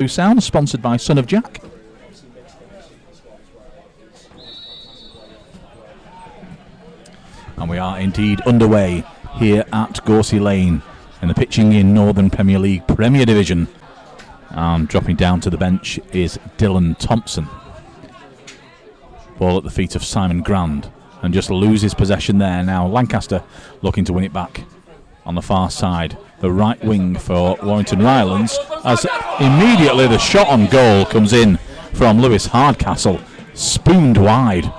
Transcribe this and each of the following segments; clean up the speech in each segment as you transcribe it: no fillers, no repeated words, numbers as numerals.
Sound, sponsored by Son of Jack. And we are indeed underway here at 𝙁𝙖𝙘𝙚𝙗𝙚 Lane in the Pitching In Northern Premier League Premier Division. And dropping down to the bench is Dylan Thompson. Ball at the feet of Simon Grand, and just loses possession there. Now Lancaster looking to win it back on the far side. The right wing for Warrington Rylands, as immediately the shot on goal comes in from Lewis Hardcastle, spooned wide.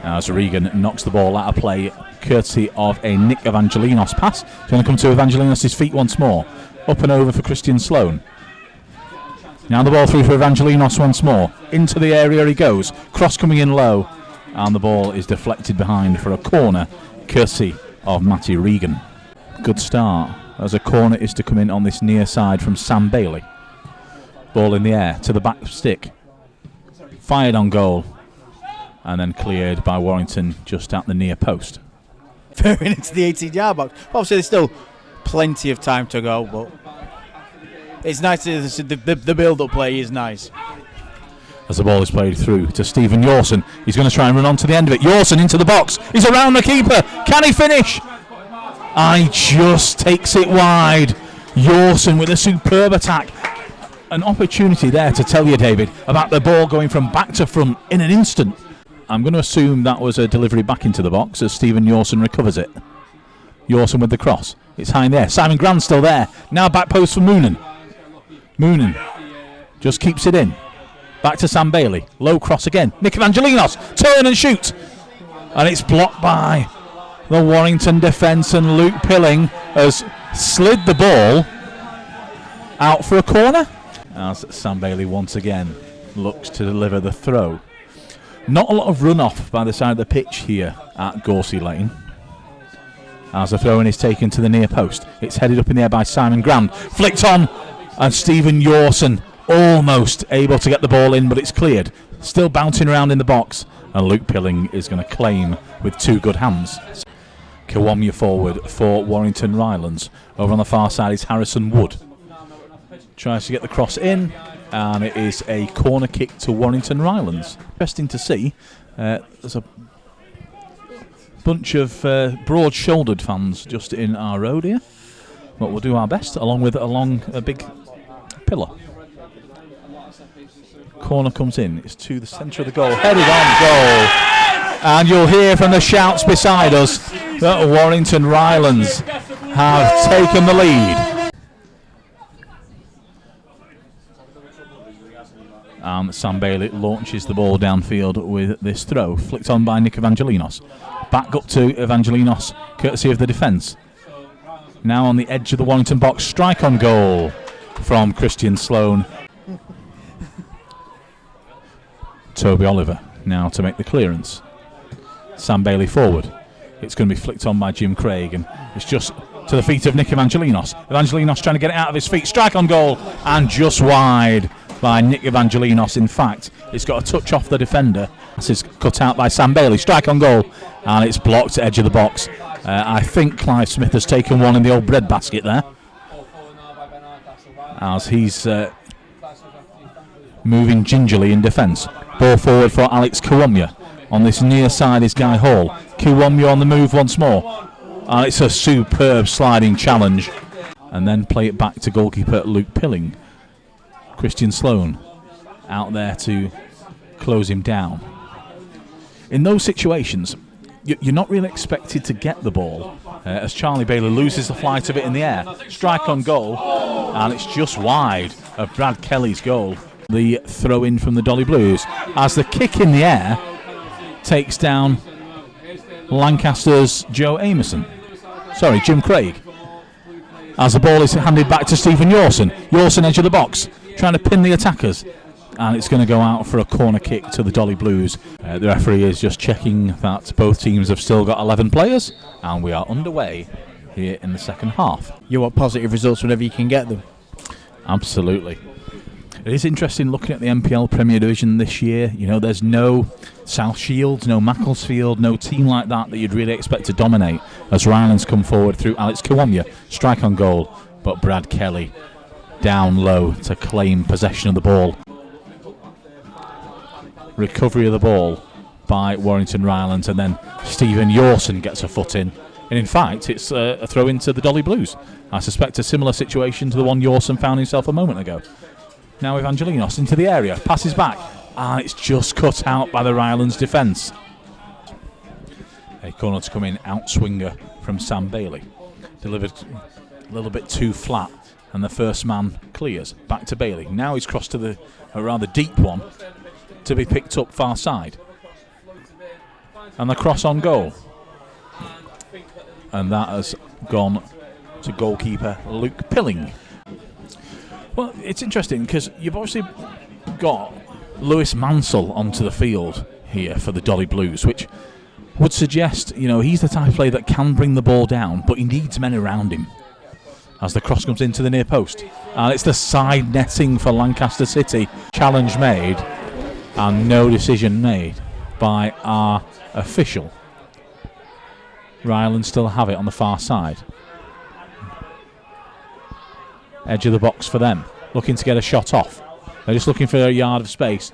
As Regan knocks the ball out of play, courtesy of a Nick Evangelinos pass. It's going to come to Evangelinos' feet once more. Up and over for Christian Sloan. Now the ball through for Evangelinos once more. Into the area he goes. Cross coming in low. And the ball is deflected behind for a corner, courtesy of Matty Regan. Good start, as a corner is to come in on this near side from Sam Bailey. Ball in the air to the back stick. Fired on goal. And then cleared by Warrington just at the near post. Faring into the 18-yard box. Obviously there's still plenty of time to go, but it's nice. The build-up play is nice. As the ball is played through to Stephen Yawson, he's going to try and run on to the end of it. Yawson into the box. He's around the keeper. Can he finish? He just takes it wide. Yawson with a superb attack. An opportunity there to tell you, David, about the ball going from back to front in an instant. I'm going to assume that was a delivery back into the box as Stephen Yawson recovers it. Yawson with the cross. It's high in there. Simon Grant still there. Now back post for Moonen. Moonen just keeps it in. Back to Sam Bailey. Low cross again. Nick Evangelinos. Turn and shoot. And it's blocked by the Warrington defence, and Luke Pilling has slid the ball out for a corner. As Sam Bailey once again looks to deliver the throw. Not a lot of runoff by the side of the pitch here at 𝙁𝙖𝙘𝙚𝙗𝙚 Lane. As the throw-in is taken to the near post. It's headed up in the air by Simon Grand. Flicked on, and Stephen Yawson almost able to get the ball in, but it's cleared. Still bouncing around in the box, and Luke Pilling is going to claim with two good hands. 𝙁𝙗𝙘𝙚𝙗𝙚 forward for Warrington Rylands. Over on the far side is Harrison Wood. Tries to get the cross in, and it is a corner kick to Warrington Rylands. Interesting to see. There's a bunch of broad-shouldered fans just in our road here, but we'll do our best along a big pillar. Corner comes in. It's to the centre of the goal. Headed on goal. And you'll hear from the shouts beside us that Warrington Rylands have taken the lead. Sam Bailey launches the ball downfield with this throw. Flicked on by Nick Evangelinos. Back up to Evangelinos, courtesy of the defence. Now on the edge of the Warrington box. Strike on goal from Christian Sloan. Toby Oliver now to make the clearance. Sam Bailey forward. It's going to be flicked on by Jim Craig, and it's just to the feet of Nick Evangelinos. Evangelinos trying to get it out of his feet. Strike on goal, and just wide by Nick Evangelinos. In fact, it's got a touch off the defender. This is cut out by Sam Bailey. Strike on goal, and it's blocked at edge of the box. I think Clive Smith has taken one in the old bread basket there, as he's moving gingerly in defence. Ball forward for 𝙁𝙘𝙘𝙚𝙗𝙚𝙗𝙗. On this near side is Guy Hall. 𝙁𝙗𝙘𝙗𝙗𝙗 on the move once more. And it's a superb sliding challenge. And then play it back to goalkeeper Luke Pilling. Christian Sloan out there to close him down. In those situations, you're not really expected to get the ball, as Charlie Bailey loses the flight of it in the air. Strike on goal, and it's just wide of Brad Kelly's goal. The throw in from the Dolly Blues, as the kick in the air takes down Lancaster's Jim Craig. As the ball is handed back to Stephen Yawson. Yawson edge of the box, trying to pin the attackers. And it's going to go out for a corner kick to the Dolly Blues. The referee is just checking that both teams have still got 11 players. And we are underway here in the second half. You want positive results whenever you can get them. Absolutely. It is interesting looking at the MPL Premier Division this year. You know, there's no South Shields, no Macclesfield, no team like that you'd really expect to dominate, as Rylands come forward through 𝙁𝙘𝙘𝙚𝙗𝙚𝙗𝙗. Strike on goal, but Brad Kelly down low to claim possession of the ball. Recovery of the ball by Warrington Rylands, and then Stephen Yawson gets a foot in. And in fact, it's a throw into the Dolly Blues. I suspect a similar situation to the one Yawson found himself a moment ago. Now Evangelinos into the area, passes back, and it's just cut out by the Rylands defence. A corner to come in, outswinger from Sam Bailey. Delivered a little bit too flat, and the first man clears. Back to Bailey. Now he's crossed to a rather deep one to be picked up far side. And the cross on goal. And that has gone to goalkeeper Luke Pilling. Well, it's interesting because you've obviously got Lewis Mansell onto the field here for the Dolly Blues, which would suggest, he's the type of player that can bring the ball down, but he needs men around him as the cross comes into the near post. And it's the side netting for Lancaster City. Challenge made and no decision made by our official. Rylands still have it on the far side. Edge of the box for them, looking to get a shot off. They're just looking for a yard of space.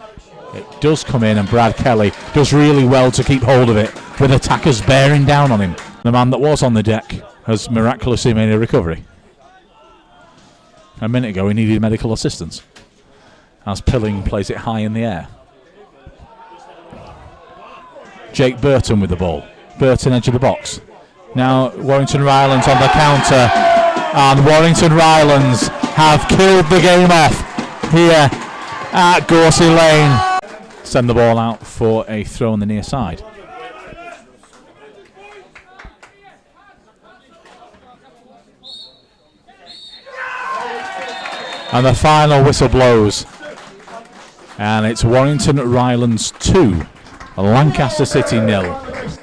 It does come in, and Brad Kelly does really well to keep hold of it, with attackers bearing down on him. The man that was on the deck has miraculously made a recovery. A minute ago he needed medical assistance, as Pilling plays it high in the air. Jake Burton with the ball. Burton edge of the box. Now Warrington Rylands on the counter, and Warrington Rylands have killed the game off here at 𝙁𝙖𝙘𝙚𝙗𝙤𝙗 Lane. Send the ball out for a throw on the near side. And the final whistle blows, and it's Warrington Rylands 2, Lancaster City 0.